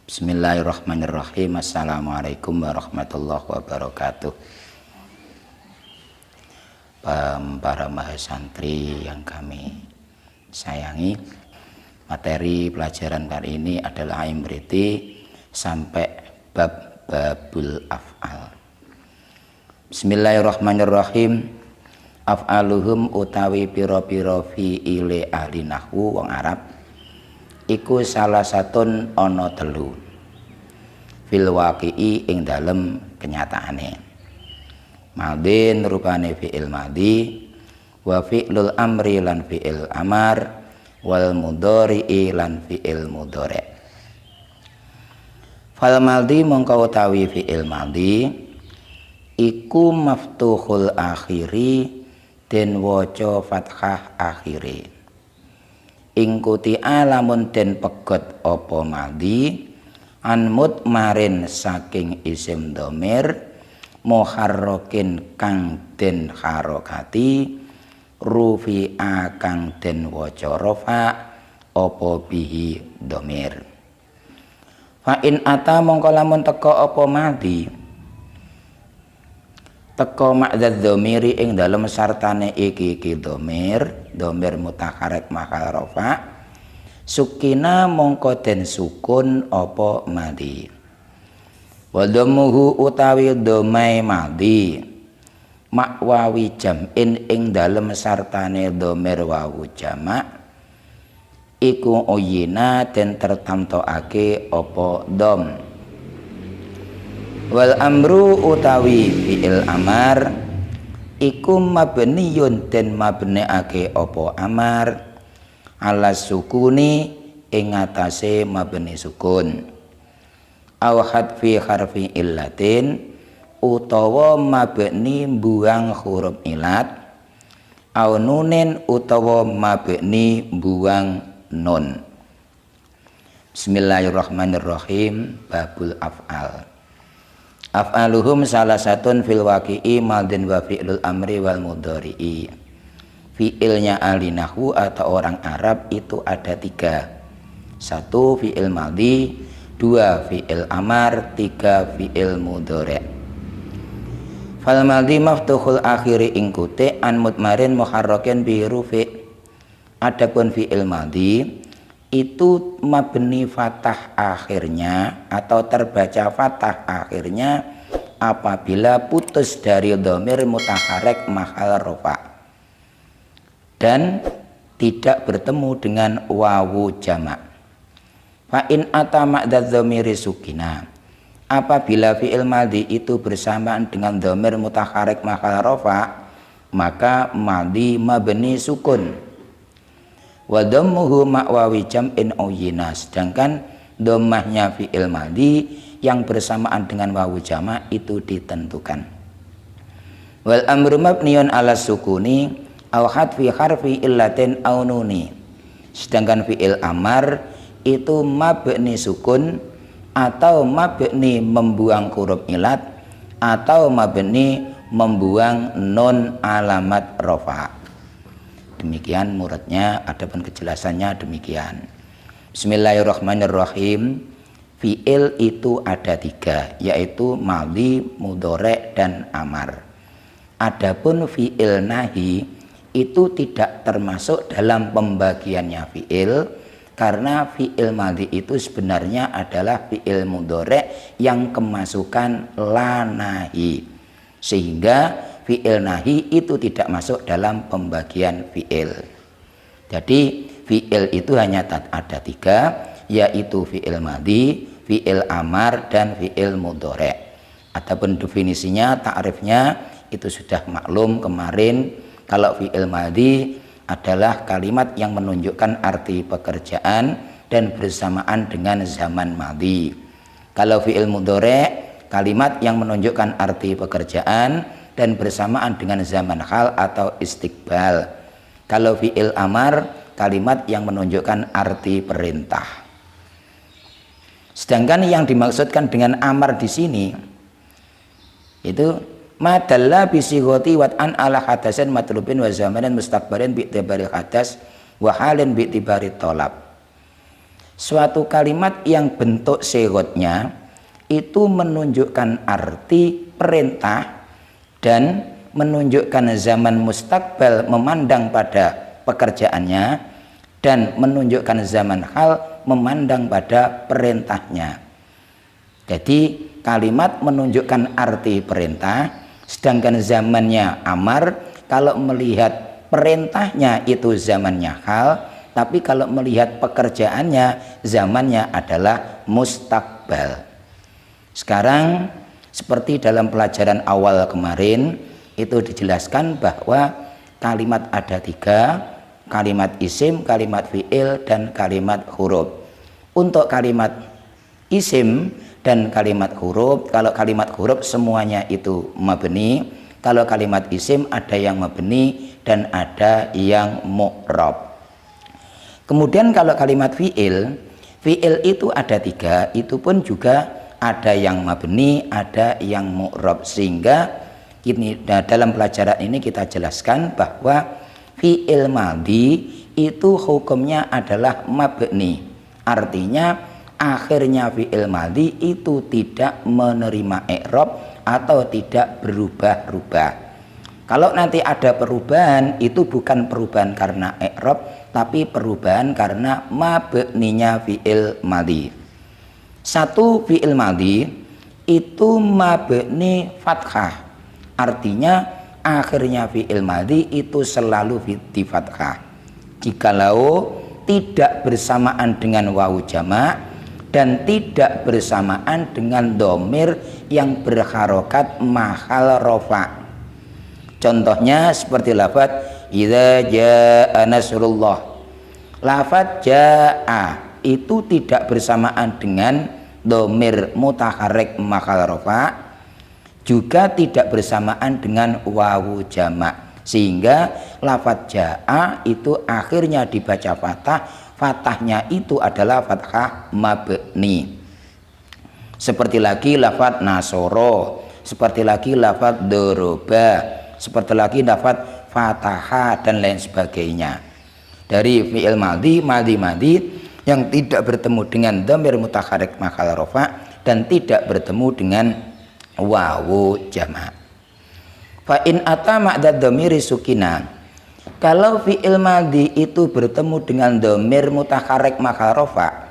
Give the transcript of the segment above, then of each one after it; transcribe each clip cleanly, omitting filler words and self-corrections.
Bismillahirrahmanirrahim. Assalamualaikum warahmatullahi wabarakatuh. Para mahasantri yang kami sayangi, materi pelajaran kali ini adalah imriti sampai babul af'al. Bismillahirrahmanirrahim. Af'aluhum utawi piro-piro fi'ile ahli nahwu wong Arab iku salah satun ana telu fil waqi'i ing dalem kenyataane. Madin rupane fi'il madhi, wa fi'lul amri lan fi'il amar, wal mudhari'i lan fi'il mudhari'. Fal madhi mongko utawi fi'il madhi iku maftuhul akhiri den waca fathah akhiri. Ing kutia lamun den pegot apa madhi an mutmarin saking isim dhamir muharrakin kang den harokati rufi'a kang den waca rafa apa bihi dhamir. Fa in ata mongko lamun teka apa madhi teka ma'dzad dhamiri ing dalem sartane iki dhamir mutaharrik makal rafa sukina mongko den sukun apa madhi. Wa dhammuhu utawi dhamai madhi makwawi jam'in ing dalem sartane dhamir wawu jamak iku uyina den tertamtokake apa dhom. Wal amru utawi fi'il amar iku mabniyun den mabniake apa amar ala sukuni ing atase mabni sukun aw hadfi harfi illatin utawa mabni buang huruf ilat aw nunin utawa mabni buang nun. Bismillahirrahmanirrahim. Babul af'al. Af'aluhum salah satun fil waqi'i madin wa fi'lul amri wal mudhari'i. Fi'ilnya ahli nahwu atau orang Arab itu ada 3. 1 fi'il madhi, 2 fi'il amar, 3 fi'il mudhari'. Fal madhi maftuhul akhiri ing kuti an mutmarin muharrakin bi rufi'. Adapun fi'il madhi itu mabni fathah akhirnya atau terbaca fathah akhirnya apabila putus dari dhamir mutaharrik mahal rafa dan tidak bertemu dengan wawu jamak. Fa in ata ma'dzad dhamiri sukina, apabila fi'il madhi itu bersamaan dengan dhamir mutaharrik mahal rafa maka madhi mabni sukun. Wa dhammuhu ma'wawi jam'in uyina, sedangkan dhammahnya fi'il madhi yang bersamaan dengan wawu jamak itu ditentukan. Wal amru mabniyun ala sukuni aw hadfi harfi illatin aw nuni, sedangkan fi'il amar itu mabni sukun atau mabni membuang huruf ilat atau mabni membuang nun alamat rafa. Demikian muradnya, adapun kejelasannya demikian. Bismillahirrahmanirrahim. Fi'il itu ada 3, yaitu madhi, mudhari' dan amar. Adapun fi'il nahi itu tidak termasuk dalam pembagiannya fi'il, karena fi'il madhi itu sebenarnya adalah fi'il mudhari' yang kemasukan la nahi, sehingga fi'il nahi itu tidak masuk dalam pembagian fi'il. Jadi fi'il itu hanya ada 3, yaitu fi'il madhi, fi'il amar, dan fi'il mudhari'. Adapun definisinya, ta'rifnya itu sudah maklum kemarin. Kalau fi'il madhi adalah kalimat yang menunjukkan arti pekerjaan dan bersamaan dengan zaman madhi. Kalau fi'il mudhari' kalimat yang menunjukkan arti pekerjaan dan bersamaan dengan zaman hal atau istiqbal. Kalau fi'il amar kalimat yang menunjukkan arti perintah. Sedangkan yang dimaksudkan dengan amar di sini itu madalla bisighati wat'an ala hadasan matlubin wa zamanin mustaqbarin bi'tibari hadas wa halin bi'tibari tolab. suatu kalimat yang bentuk sigotnya itu menunjukkan arti perintah dan menunjukkan zaman mustakbal memandang pada pekerjaannya dan menunjukkan zaman hal memandang pada perintahnya. Jadi kalimat menunjukkan arti perintah, sedangkan zamannya amar. Kalau melihat perintahnya itu zamannya hal, tapi kalau melihat pekerjaannya zamannya adalah mustakbal. Sekarang seperti dalam pelajaran awal kemarin itu dijelaskan bahwa kalimat ada 3, kalimat isim, kalimat fi'il, dan kalimat huruf. Untuk kalimat isim dan kalimat huruf, kalau kalimat huruf semuanya itu mabni, kalau kalimat isim ada yang mabni dan ada yang mu'rab. Kemudian kalau kalimat fi'il itu ada 3, itu pun juga ada yang mabni, ada yang mu'rab. Sehingga ini dalam pelajaran ini kita jelaskan bahwa fi'il madhi itu hukumnya adalah mabni. Artinya akhirnya fi'il madhi itu tidak menerima i'rab atau tidak berubah-ubah. Kalau nanti ada perubahan, itu bukan perubahan karena i'rab, tapi perubahan karena mabninya fi'il madhi. Satu fi'il madhi itu mabni fathah, artinya akhirnya fi'il madhi itu selalu di fathah. Jikalau tidak bersamaan dengan wawu jamak dan tidak bersamaan dengan domir yang berharokat mahal rofa. Contohnya seperti lafaz idza jaa nasrullah. Lafaz jaa itu tidak bersamaan dengan domir mutaharrik mahal rofa, juga tidak bersamaan dengan wawu jamak, sehingga lafaz jaa itu akhirnya dibaca fathah, fathahnya itu adalah fathah mabni. Seperti lagi lafaz nasoro, seperti lagi lafaz doroba, seperti lagi lafaz fataha dan lain sebagainya. Dari fi'il madhi yang tidak bertemu dengan dhamir mutaharrik mahal rofa dan tidak bertemu dengan wawu jamak. Fa in ata ma'dad dhamiri sukina, kalau fi'il madhi itu bertemu dengan dhamir mutaharrik mahal rofa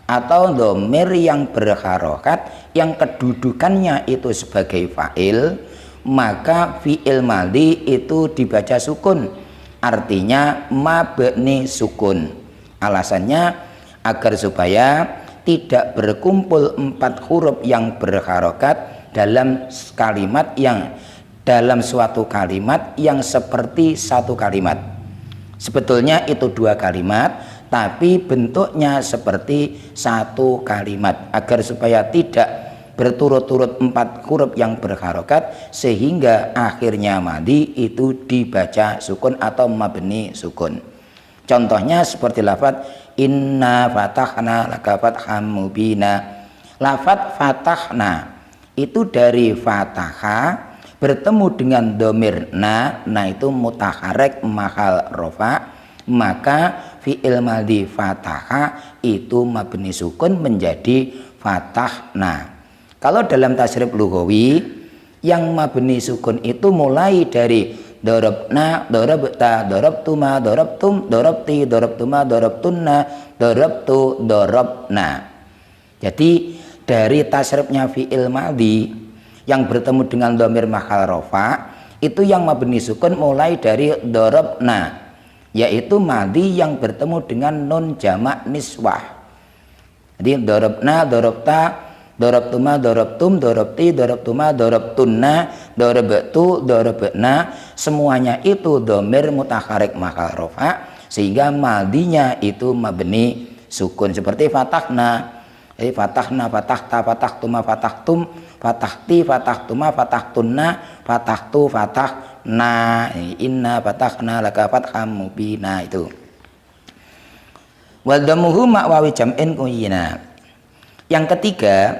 atau dhamir yang berharokat yang kedudukannya itu sebagai fa'il, maka fi'il madhi itu dibaca sukun, artinya mabni sukun. Alasannya agar supaya tidak berkumpul 4 huruf yang berharokat dalam kalimat dalam suatu kalimat yang seperti satu kalimat. Sebetulnya itu 2 kalimat, tapi bentuknya seperti satu kalimat, agar supaya tidak berturut-turut 4 huruf yang berharokat sehingga akhirnya madhi itu dibaca sukun atau mabni sukun. Contohnya seperti lafaz inna fatahna laka fatham mubina. Lafaz fatahna itu dari fataha bertemu dengan domir na itu mutaharrik mahal rofa, maka fi'il madhi fataha itu mabni sukun menjadi fatahna. Kalau dalam tasrif lughawi yang mabni sukun itu mulai dari dorobna, dorobta, dorobtuma, dorobtum, dorobti, dorobtuma, dorobtunna, dorobtu, dorobna. Jadi dari tasrifnya fi'il madhi yang bertemu dengan dhamir mahal rofa itu yang mabni sukun mulai dari dorobna, yaitu madhi yang bertemu dengan nun jamak niswah. Jadi dorobna, dorobta, dorobtuma, dorobtum, dorobti, dorobtuma, dorobtunna, dorobtu, dorobna, semuanya itu dhamir mutaharrik mahal rofa, sehingga madhinya itu mabni sukun. Seperti fatahna, jadi fatahna, fatahta, fatahtuma, fatahtum, fatahti, fatahtuma, fatahtunna, fatahtu, fatahna, inna fatahna laka fatham mubina. Itu wal dhamuhu ma'wawi jam'in kuyina. Yang ketiga,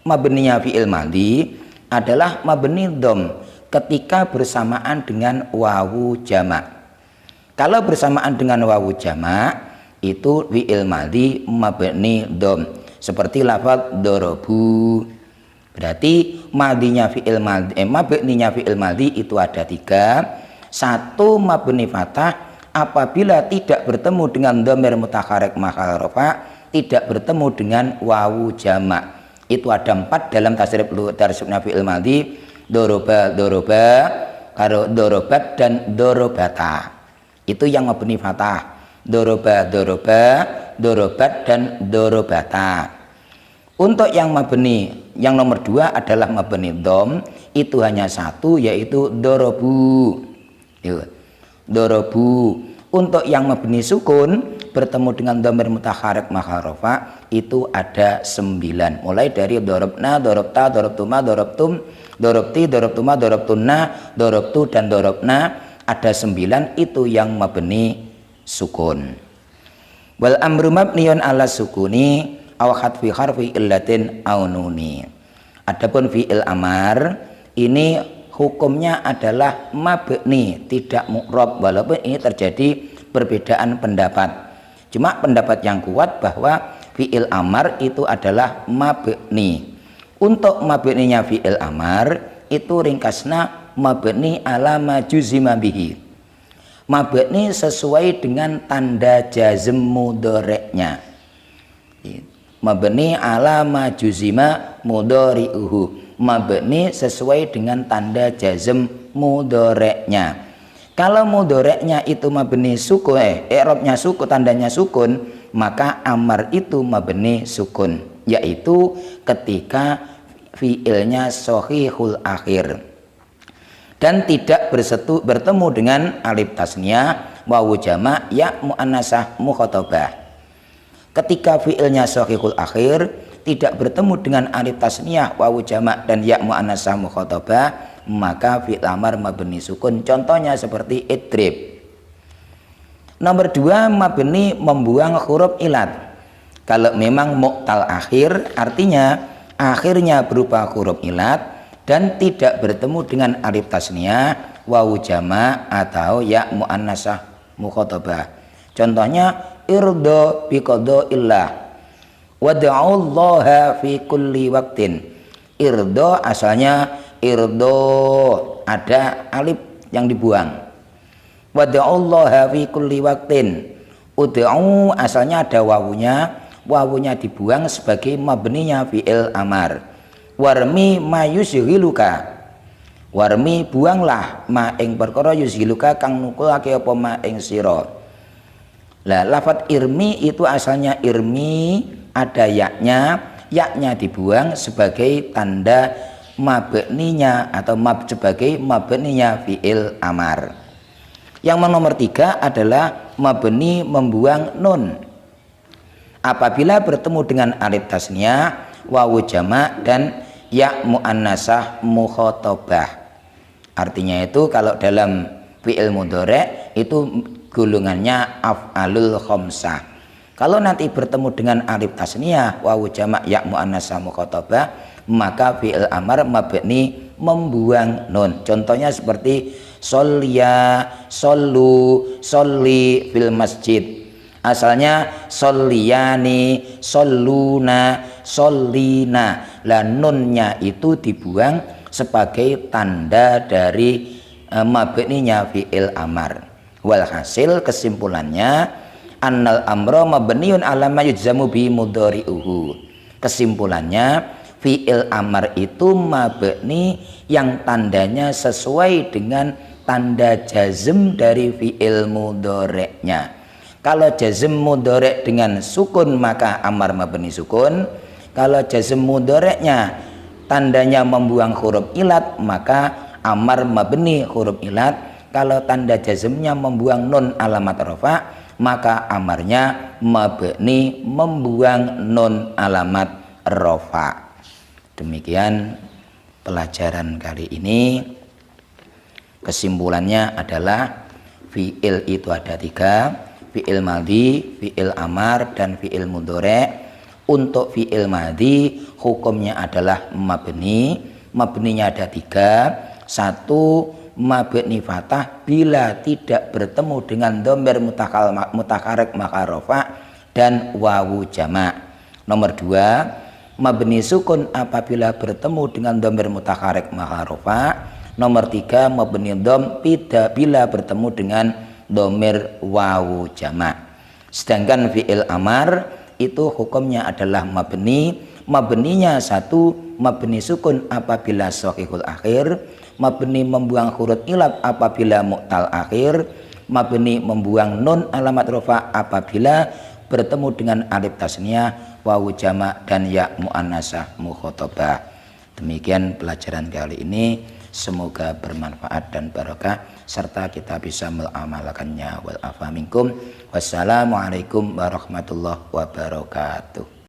mabninya fi'il madhi adalah mabni dhom ketika bersamaan dengan wawu jamak. Kalau bersamaan dengan wawu jamak, itu fi'il madhi mabni dom, seperti lafaz dorobu. Berarti madhinya fi'il madhi, mabninya fi'il madhi itu ada 3. 1 mabni fathah apabila tidak bertemu dengan dhamir mutaharrik mahal rafa, tidak bertemu dengan wawu jamak. Itu ada 4 dalam tasrifnya fi'il madhi, doroba, karo dorobat dan dorobata. Itu yang mabni fathah. Doroba, dorobat dan dorobata. Untuk yang mabni yang nomor 2 adalah mabni dom, itu hanya 1, yaitu dorobu. Dorobu. Untuk yang mabni sukun bertemu dengan dhamir mutaharrik mahal rafa itu ada 9, mulai dari dorobna, dorobta, dorobtuma, dorobtum, dorobti, dorobtuma, dorobtunna, dorobtu dan dorobna, ada 9 itu yang mabni sukun. Wal amru mabniyun ala sukuni aw hadfi harfi illatin aw nuni. Adapun fi'il amar ini hukumnya adalah mabni, tidak mu'rab, walaupun ini terjadi perbedaan pendapat. Cuma pendapat yang kuat bahwa fi'il amar itu adalah mabni. Untuk mabninya fi'il amar itu ringkasna mabni ala majuzima bihi. Mabni sesuai dengan tanda jazm mudhari'nya. Mabni ala majuzima mudhari'uhu. Mabni sesuai dengan tanda jazm mudhari'nya. Kalau mudhari'nya itu mabni sukun, i'rabnya sukun, tandanya sukun, maka amar itu mabni sukun, yaitu ketika fi'ilnya shahihul akhir dan tidak bertemu dengan alif tasniyah, wawu jamak, ya muannasah mukhatabah. Ketika fi'ilnya shahihul akhir tidak bertemu dengan alif tasniyah, wawu jamak dan ya muannasah mukhatabah, maka fi'il amar mabni sukun. Contohnya seperti idrib. Nomor 2, mabni membuang huruf ilat. Kalau memang mu'tal akhir, artinya akhirnya berupa huruf ilat dan tidak bertemu dengan alif tasniyah, wawu jamak atau ya muannasah mukhatabah. Contohnya irdo biqada illah, wad'ullaha fi kulli waqtin. Irdo asalnya irdo, ada alif yang dibuang. Wad'ullaha fi kulli waqtin. Ud'u asalnya ada wawunya dibuang sebagai mabninya fi'il amar. Warmi ma yusghiluka. Warmi buanglah ma ing perkara yusghiluka kang nukulake apa ma ing sira. Lah lafadz irmi itu asalnya irmi, ada yaknya dibuang sebagai tanda mabninya atau sebagai mabninya fi'il amar. Yang nomor 3 adalah mabni membuang nun apabila bertemu dengan alif tasniyah, wawu jamak dan ya muannasah mukhatabah. Artinya itu kalau dalam fi'il mudhari' itu golongannya af'alul khamsah. Kalau nanti bertemu dengan alif tasniyah, wawu jamak, ya muannasah mukhatabah, maka fi'il amar mabni membuang nun. Contohnya seperti sholliya, shollu, sholli fil masjid. Asalnya sholliyani, sholluna, shollina. Lah nunnya itu dibuang sebagai tanda dari mabninya fi'il amar. Walhasil kesimpulannya annal amra mabniun ala ma yujzamu bi mudhari'uhu. Kesimpulannya fi'il amar itu mabni yang tandanya sesuai dengan tanda jazm dari fi'il mudhari'nya. Kalau jazm mudhari' dengan sukun maka amar mabni sukun. Kalau jazm mudhari'nya tandanya membuang huruf ilat maka amar mabni huruf ilat. Kalau tanda jazmnya membuang nun alamat rafa maka amarnya mabni membuang nun alamat rafa. Demikian pelajaran kali ini. Kesimpulannya adalah fi'il itu ada 3, fi'il madhi, fi'il amar dan fi'il mudhari'. Untuk fi'il madhi hukumnya adalah mabni. Mabninya ada 3. 1 mabni fathah bila tidak bertemu dengan dhamir mutaharrik maka rafa dan wawu jamak. Nomor 2, mabni sukun apabila bertemu dengan dhamir mutaharrik maka rafa. Nomor 3, mabni dhom bila bertemu dengan dhamir wawu jamak. Sedangkan fi'il amar itu hukumnya adalah mabninya 1, mabni sukun apabila shahihul akhir, mabni membuang huruf ilat apabila mu'tal akhir, mabni membuang nun alamat rafa apabila bertemu dengan alif tasniyah, wawu jamak dan ya muannasah mukhatabah. Demikian pelajaran kali ini, semoga bermanfaat dan barokah serta kita bisa mengamalkannya. Wal afa minkum. Wassalamualaikum warahmatullahi wabarakatuh.